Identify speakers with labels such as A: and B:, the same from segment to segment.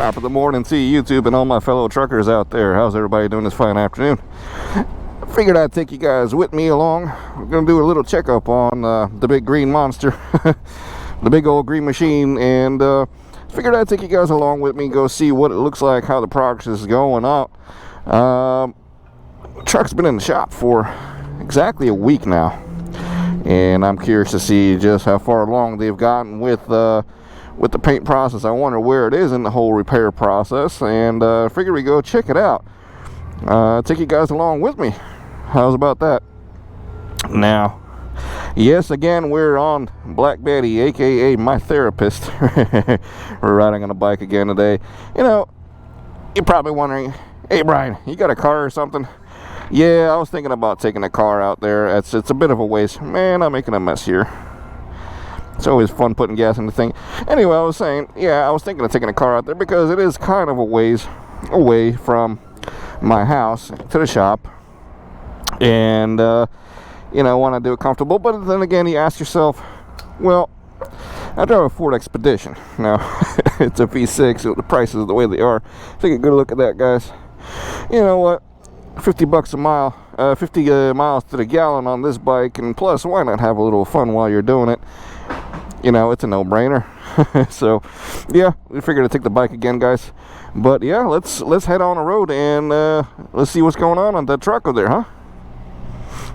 A: Top of the morning to YouTube and all my fellow truckers out there. How's everybody doing this fine afternoon? Figured I'd take you guys with me along. We're gonna do a little checkup on the big green monster, the big old green machine, and figured I'd take you guys along with me, go see what it looks like, how the progress is going up. Truck's been in the shop for exactly a week now, and I'm curious to see just how far along they've gotten with the paint process. I wonder where it is in the whole repair process, and figure we go check it out. Take you guys along with me. How's about that? Now, yes, again, we're on Black Betty, aka my therapist. We're riding on a bike again today. You know, you're probably wondering, hey Brian, you got a car or something? Yeah, I was thinking about taking a car out there. It's a bit of a waste. Man, I'm making a mess here. It's always fun putting gas in the thing. Anyway, I was saying, yeah, I was thinking of taking a car out there because it is kind of a ways away from my house to the shop. And, you know, I want to do it comfortable. But then again, you ask yourself, well, I drive a Ford Expedition. Now, it's a V6, so the prices are the way they are. Take a good look at that, guys. You know what? 50 bucks a mile, 50 miles to the gallon on this bike, and plus, why not have a little fun while you're doing it? You know, it's a no-brainer. So, yeah, we figured to take the bike again, guys. But yeah, let's head on the road and let's see what's going on that truck over there, huh?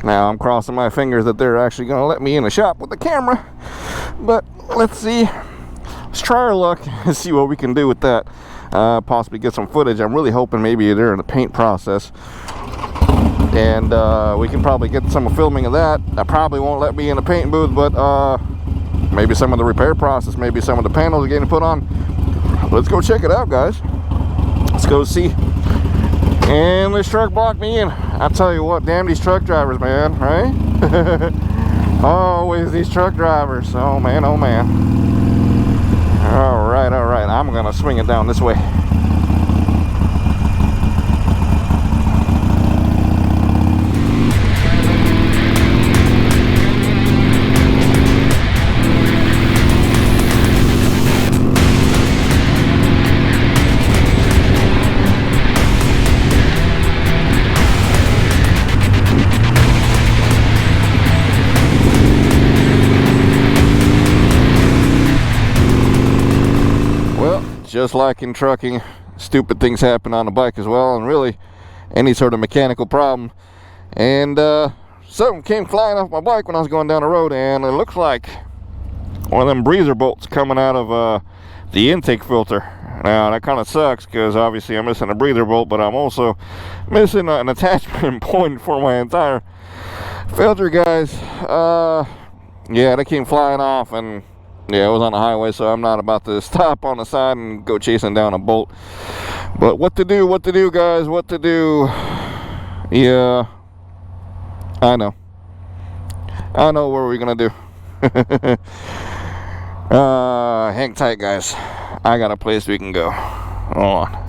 A: Now I'm crossing my fingers that they're actually going to let me in the shop with the camera. But let's see. Let's try our luck and see what we can do with that. Possibly get some footage. I'm really hoping maybe they're in the paint process, and we can probably get some filming of that. I probably won't let me in the paint booth, but maybe some of the repair process, maybe some of the panels are getting put on. Let's go check it out, guys. Let's go see. And this truck blocked me in. I tell you what, damn these truck drivers, man, right? Always these truck drivers. Oh man, oh man. All right, I'm gonna swing it down this way. Just like in trucking, stupid things happen on the bike as well, and really any sort of mechanical problem. And something came flying off my bike when I was going down the road, and it looks like one of them breather bolts coming out of the intake filter. Now that kind of sucks because obviously I'm missing a breather bolt, but I'm also missing an attachment point for my entire filter, guys. Yeah, they came flying off, and yeah, it was on the highway, so I'm not about to stop on the side and go chasing down a bolt. But what to do, guys, what to do. Yeah, I know what we're gonna do. Hang tight, guys. I got a place we can go. Hold on.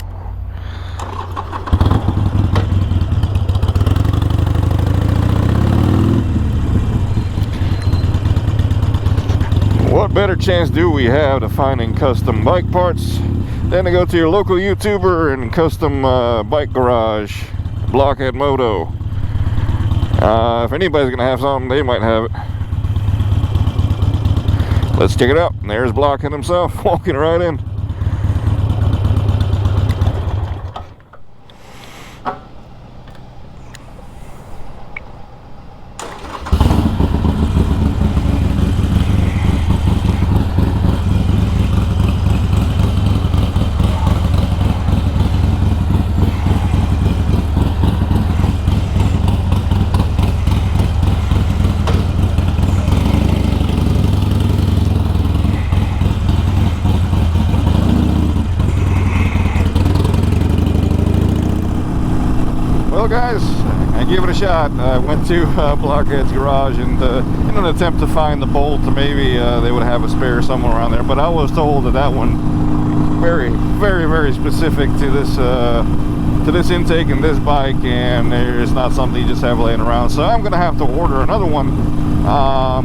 A: What better chance do we have to finding custom bike parts than to go to your local YouTuber and custom bike garage, Blockhead Moto. If anybody's gonna have something, they might have it. Let's check it out. And there's Blockhead himself walking right in. Well, guys, I gave it a shot. I went to Blockhead's garage and in an attempt to find the bolt, maybe they would have a spare somewhere around there. But I was told that that one very specific to this intake and this bike, and there's not something you just have laying around. So I'm gonna have to order another one.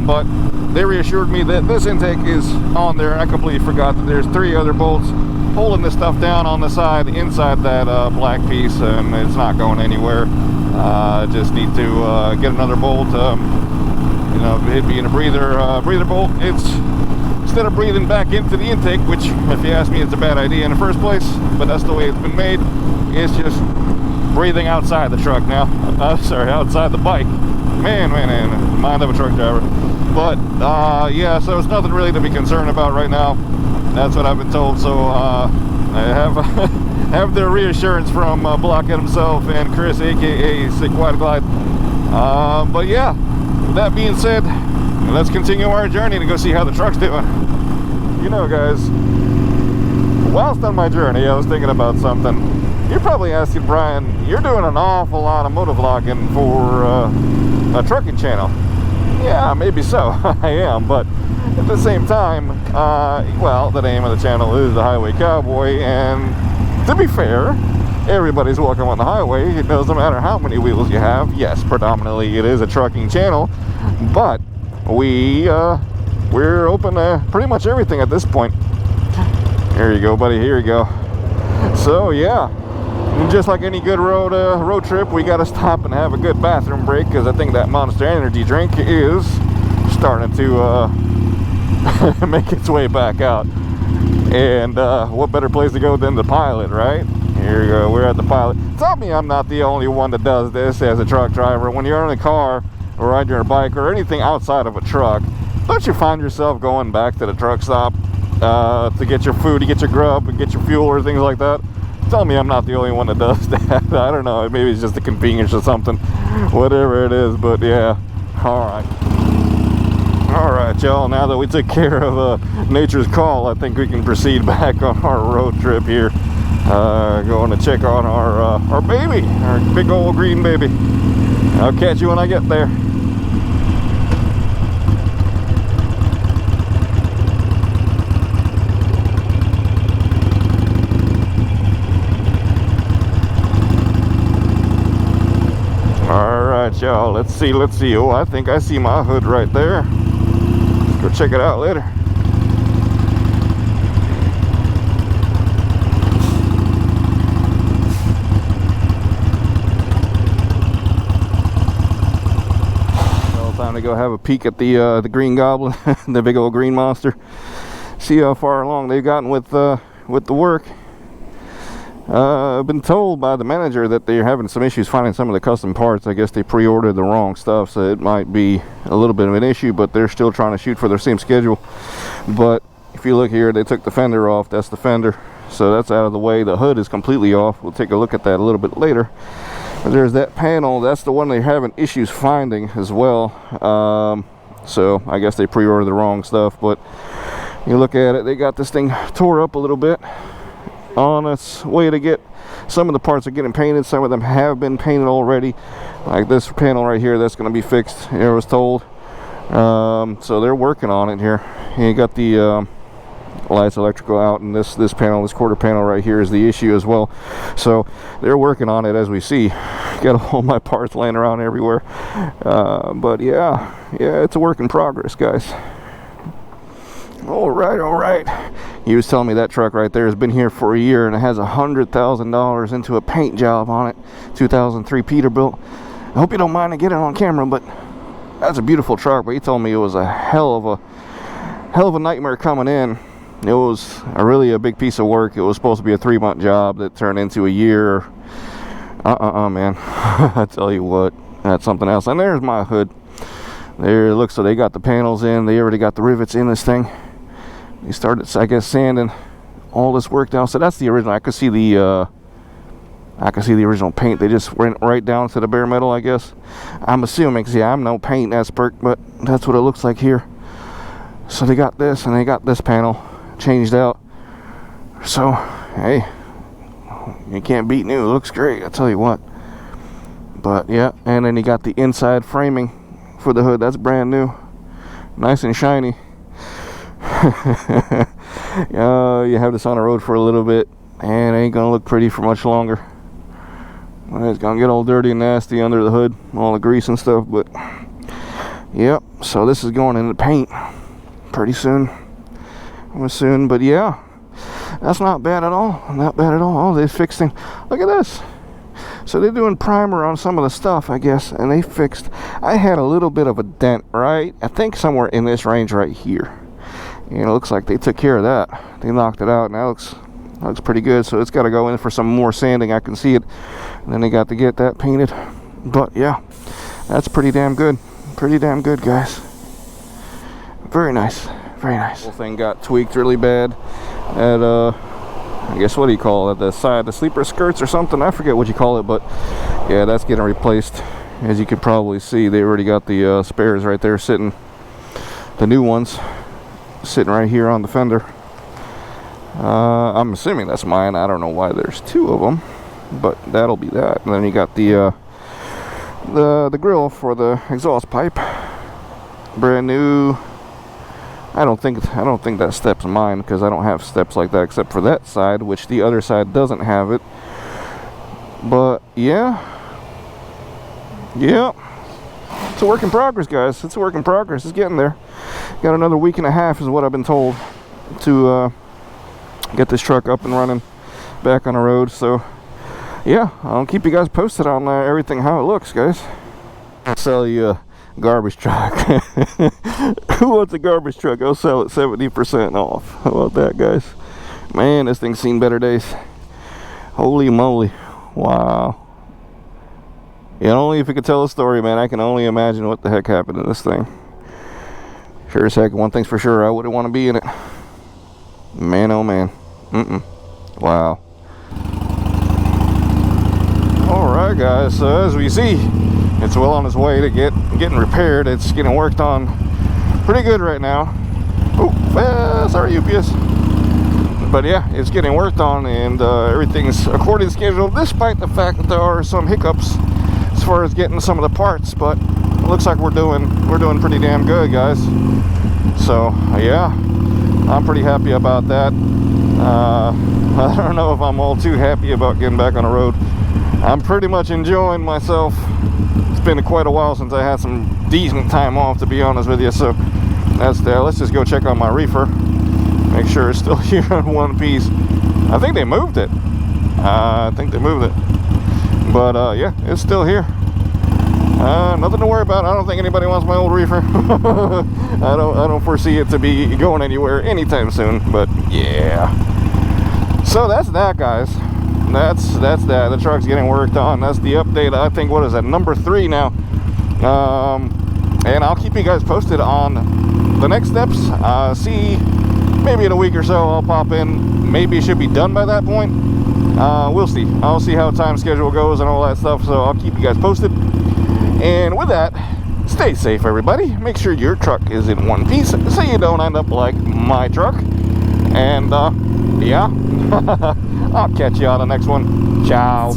A: But they reassured me that this intake is on there. I completely forgot that there's 3 other bolts holding this stuff down on the side inside that black piece, and it's not going anywhere. Just need to get another bolt. You know, it being a breather bolt, it's instead of breathing back into the intake, which if you ask me it's a bad idea in the first place, but that's the way it's been made. It's just breathing outside the truck now. Sorry, outside the bike. Man, mind of a truck driver. But yeah, so it's nothing really to be concerned about right now. That's what I've been told. So I have have the reassurance from Blockhead himself and Chris AKA Sick Wide Glide. But yeah, with that being said, let's continue our journey to go see how the truck's doing. You know, guys, whilst on my journey, I was thinking about something. You're probably asking, Brian, you're doing an awful lot of motovlogging for a trucking channel. Yeah, maybe so. I am, but at the same time, well, the name of the channel is The Highway Cowboy, and to be fair, everybody's welcome on the highway. It doesn't matter how many wheels you have. Yes, predominantly it is a trucking channel, but we're open to pretty much everything at this point. Here you go, buddy. Here you go. So yeah, just like any good road trip, we got to stop and have a good bathroom break, because I think that Monster Energy drink is starting to make its way back out. And what better place to go than the Pilot, right? Here you go. We're at the Pilot. Tell me I'm not the only one that does this as a truck driver. When you're in a car or riding your bike or anything outside of a truck, don't you find yourself going back to the truck stop to get your food, to get your grub, and get your fuel or things like that? Tell me I'm not the only one that does that. I don't know, maybe it's just a convenience or something, whatever it is. But yeah, all right, y'all, now that we took care of nature's call, I think we can proceed back on our road trip here, going to check on our baby, our big old green baby. I'll catch you when I get there. Alright, y'all, let's see. Oh, I think I see my hood right there. Let's go check it out later. Well, time to go have a peek at the Green Goblin, the big old green monster. See how far along they've gotten with the work. I've been told by the manager that they're having some issues finding some of the custom parts. I guess they pre-ordered the wrong stuff, so it might be a little bit of an issue, but they're still trying to shoot for their same schedule. But if you look here, they took the fender off. That's the fender, so that's out of the way. The hood is completely off. We'll take a look at that a little bit later. But there's that panel. That's the one they're having issues finding as well. So I guess they pre-ordered the wrong stuff. But you look at it, they got this thing tore up a little bit. On its way to get, some of the parts are getting painted, some of them have been painted already, like this panel right here. That's going to be fixed, I was told. So they're working on it here. You got the lights, electrical out, and this panel, this quarter panel right here is the issue as well. So they're working on it as we see. Got all my parts laying around everywhere. But yeah, it's a work in progress, guys. All right. He was telling me that truck right there has been here for a year, and it has $100,000 into a paint job on it. 2003 Peterbilt. I hope you don't mind to get it on camera, but that's a beautiful truck. But he told me it was a hell of a nightmare coming in. It was really a big piece of work. It was supposed to be a 3-month job that turned into a year. Man. I tell you what, that's something else. And there's my hood. There, it looks so they got the panels in. They already got the rivets in this thing. They started, I guess, sanding all this work down. So that's the original. I could see the original paint. They just went right down to the bare metal, I guess. I'm assuming, because yeah, I'm no paint expert, but that's what it looks like here. So they got this, and they got this panel changed out. So hey, you can't beat new. It looks great, I tell you what. But yeah, and then you got the inside framing for the hood. That's brand new, nice and shiny. You have this on the road for a little bit, and it ain't gonna look pretty for much longer. It's gonna get all dirty and nasty under the hood, all the grease and stuff. But yep, so this is going into paint pretty soon. But yeah, That's not bad at all. Not bad at all. Oh, they fixed things. Look at this. So they're doing primer on some of the stuff, I guess, and they fixed. I had a little bit of a dent, right? I think somewhere in this range right here. And it looks like they took care of that. They knocked it out. Now it looks pretty good. So it's got to go in for some more sanding. I can see it. And then they got to get that painted. But yeah, that's pretty damn good. Pretty damn good, guys. Very nice. Very nice. The whole thing got tweaked really bad at I guess, what do you call it, the side, the sleeper skirts or something, I forget what you call it, but yeah, that's getting replaced. As you can probably see, they already got the spares right there sitting, the new ones sitting right here on the fender. I'm assuming that's mine. I don't know why there's two of them, but that'll be that. And then you got the grill for the exhaust pipe, brand new. I don't think that step's mine, because I don't have steps like that except for that side, which the other side doesn't have it. But yeah, it's a work in progress, guys. It's a work in progress. It's getting there. Got another week and a half is what I've been told to get this truck up and running back on the road. So yeah, I'll keep you guys posted on everything, how it looks, guys. I'll sell you a garbage truck. Who wants a garbage truck? I'll sell it 70% off. How about that, guys? Man, this thing's seen better days. Holy moly. Wow. Yeah, only if you could tell a story, man. I can only imagine what the heck happened to this thing. Sure as heck, one thing's for sure, I wouldn't want to be in it. Man, oh man. Wow. Alright, guys, so as we see, it's well on its way to getting repaired. It's getting worked on pretty good right now. Oh, sorry, UPS. But yeah, it's getting worked on, and everything's according to schedule, despite the fact that there are some hiccups as far as getting some of the parts. But it looks like we're doing pretty damn good, guys. So yeah, I'm pretty happy about that. I don't know if I'm all too happy about getting back on the road. I'm pretty much enjoying myself. It's been quite a while since I had some decent time off, to be honest with you. So that's there. Let's just go check on my reefer, make sure it's still here in one piece. I think they moved it. But yeah, it's still here. Nothing to worry about. I don't think anybody wants my old reefer. I don't foresee it to be going anywhere anytime soon. But yeah. So that's that, guys. That's that. The truck's getting worked on. That's the update. I think, what is that, number 3 now. And I'll keep you guys posted on the next steps. See, maybe in a week or so I'll pop in. Maybe it should be done by that point. We'll see. I'll see how time schedule goes and all that stuff. So I'll keep you guys posted. And with that, stay safe, everybody. Make sure your truck is in one piece so you don't end up like my truck. And yeah, I'll catch you on the next one. Ciao.